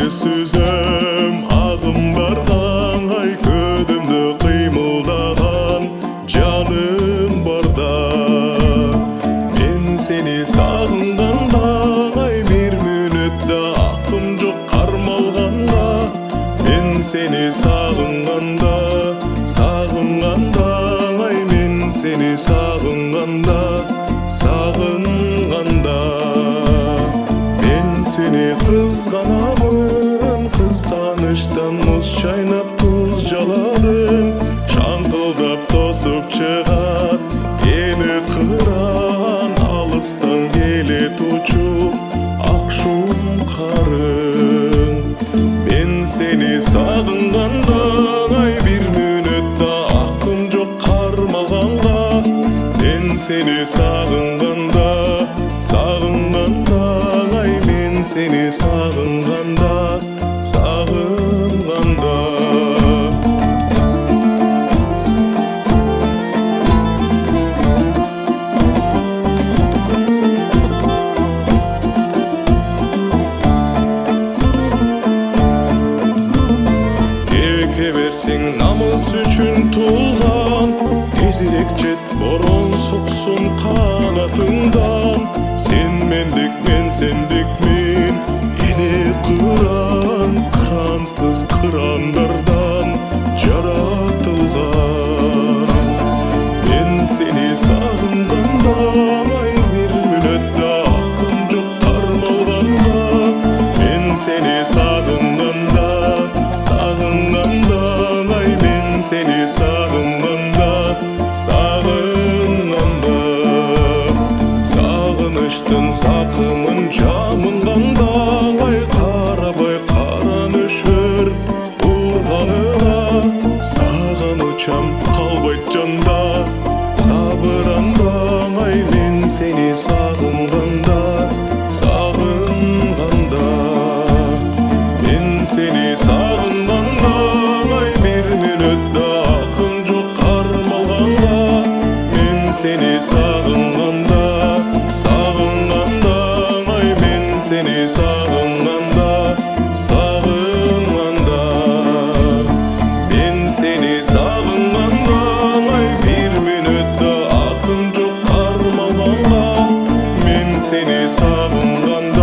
сүзем агымдардан ай көдүмдү кыймылдаган жаным барда мен сени сагынганда ай бир мүнөттө акым жок кармалганга мен сени сагынганда ай мен сени сагынганда мен сени кызганамын кызганычтан муз чайнап туз жаладым шаңкылдап тосуп чыгат эни кыран алыстан келет учуп ак шум карың мен сени сагынганда ай бир мүнөттө акым жок кармалганга мен сени сагынганда ай мен сени сагынганда эке берсең намыс үчүн туулган тезирээк жет борон суксун канатыңдан сен мендик мен сендикмин эне кыран кырансыз кырандардан жаратылган мен сени сагынганда ай бир мүнөттө акым жок кармалганга мен сени сагынганда ай мен сени сагынганда сагынычтын сакымын жамынганда ай карабай кара нөшөр урганына сагынычам калбайт жанда сабыранда ай мен сени сагынганда мен сени сагынганда ай бир мүнөттө акым жок кармалганга мен сени сагынганда ай мен сени сагынганда мен сени сагынганда ай бир мүнөттө акым жок кармалганга мен сени сагынганда